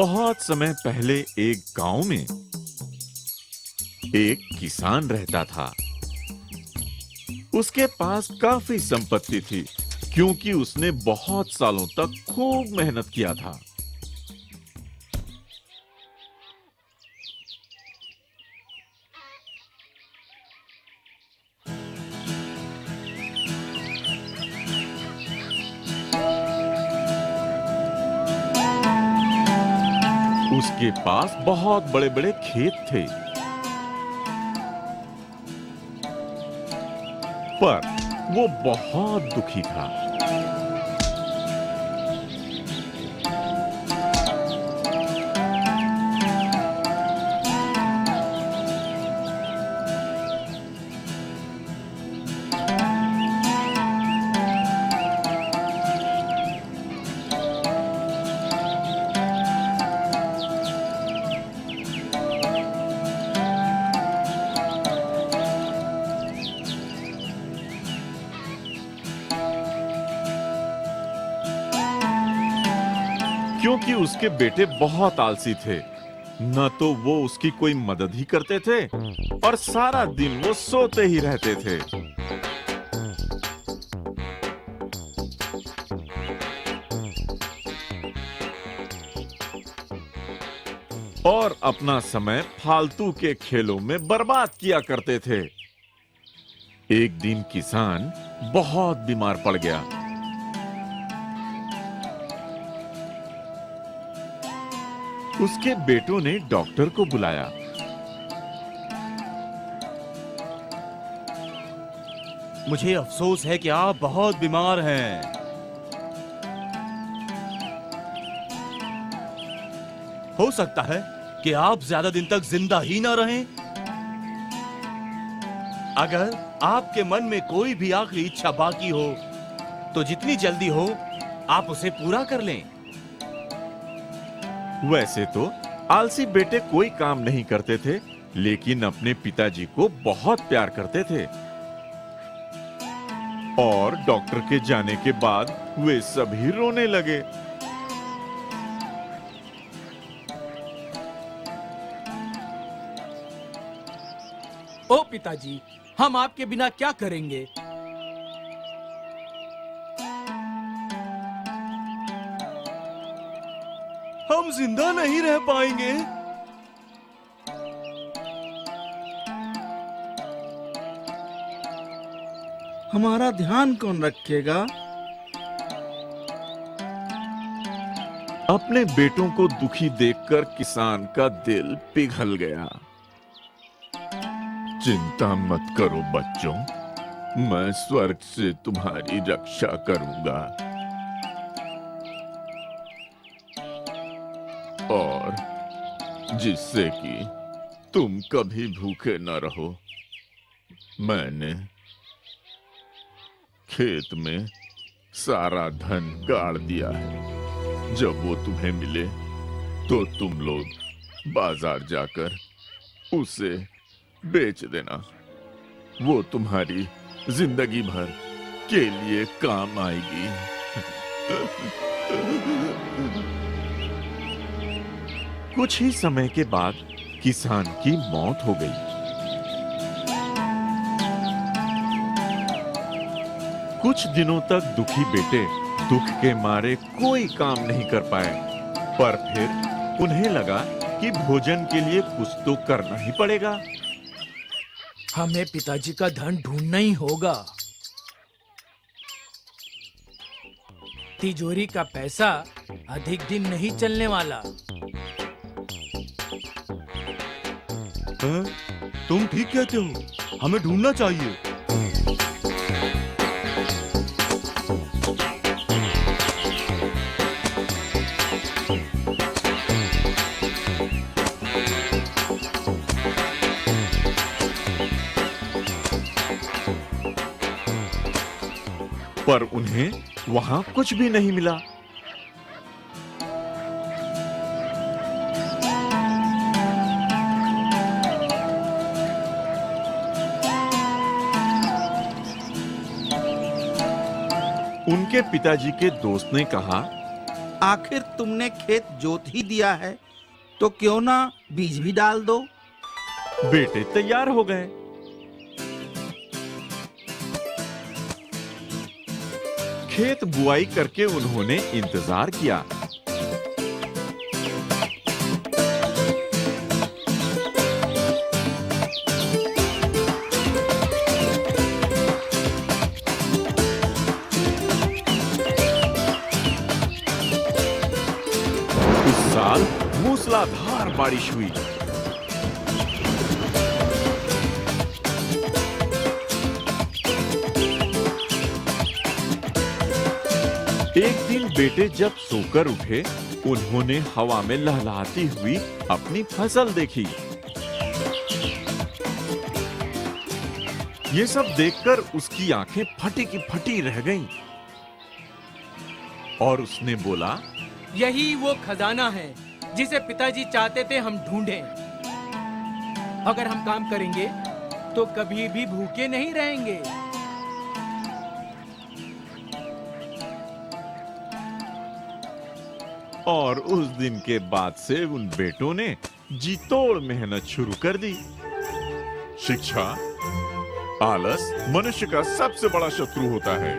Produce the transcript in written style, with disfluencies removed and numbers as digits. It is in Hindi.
बहुत समय पहले एक गांव में एक किसान रहता था। उसके पास काफी संपत्ति थी क्योंकि उसने बहुत सालों तक खूब मेहनत किया था। उसके पास बहुत बड़े-बड़े खेत थे, पर वो बहुत दुखी था। क्योंकि उसके बेटे बहुत आलसी थे, न तो वो उसकी कोई मदद ही करते थे और सारा दिन वो सोते ही रहते थे। और अपना समय फालतू के खेलों में बर्बाद किया करते थे। एक दिन किसान बहुत बीमार पड़ गया। उसके बेटों ने डॉक्टर को बुलाया। मुझे अफसोस है कि आप बहुत बीमार हैं। हो सकता है कि आप ज्यादा दिन तक जिंदा ही ना रहें। अगर आपके मन में कोई भी आखिरी इच्छा बाकी हो, तो जितनी जल्दी हो आप उसे पूरा कर लें। वैसे तो आलसी बेटे कोई काम नहीं करते थे, लेकिन अपने पिताजी को बहुत प्यार करते थे। और डॉक्टर के जाने के बाद वे सभी रोने लगे। ओ पिताजी, हम आपके बिना क्या करेंगे? हम जिंदा नहीं रह पाएंगे। हमारा ध्यान कौन रखेगा? अपने बेटों को दुखी देखकर किसान का दिल पिघल गया। चिंता मत करो बच्चों, मैं स्वर्ग से तुम्हारी रक्षा करूंगा और जिससे कि तुम कभी भूखे न रहो। मैंने खेत में सारा धन गाड़ दिया है। जब वो तुम्हें मिले तो तुम लोग बाजार जाकर उसे बेच देना। वो तुम्हारी जिंदगी भर के लिए काम आएगी। कुछ ही समय के बाद किसान की मौत हो गई। कुछ दिनों तक दुखी बेटे दुख के मारे कोई काम नहीं कर पाए, पर फिर उन्हें लगा कि भोजन के लिए कुछ तो करना ही पड़ेगा। हमें पिताजी का धन ढूंढना ही होगा। तिजोरी का पैसा अधिक दिन नहीं चलने वाला। तुम ठीक कहते हो, हमें ढूंढना चाहिए। पर उन्हें वहां कुछ भी नहीं मिला। उनके पिताजी के दोस्त ने कहा, आखिर तुमने खेत जोत ही दिया है तो क्यों ना बीज भी डाल दो। बेटे तैयार हो गए। खेत बुआई करके उन्होंने इंतजार किया। इस साल मूसलाधार बारिश हुई। एक दिन बेटे जब सोकर उठे, उन्होंने हवा में लहलहाती हुई अपनी फसल देखी। ये सब देखकर उसकी आंखें फटी की फटी रह गईं। और उसने बोला, यही वो खजाना है जिसे पिताजी चाहते थे हम ढूंढें। अगर हम काम करेंगे तो कभी भी भूखे नहीं रहेंगे। और उस दिन के बाद से उन बेटों ने जी तोड़ मेहनत शुरू कर दी। शिक्षा, आलस मनुष्य का सबसे बड़ा शत्रु होता है।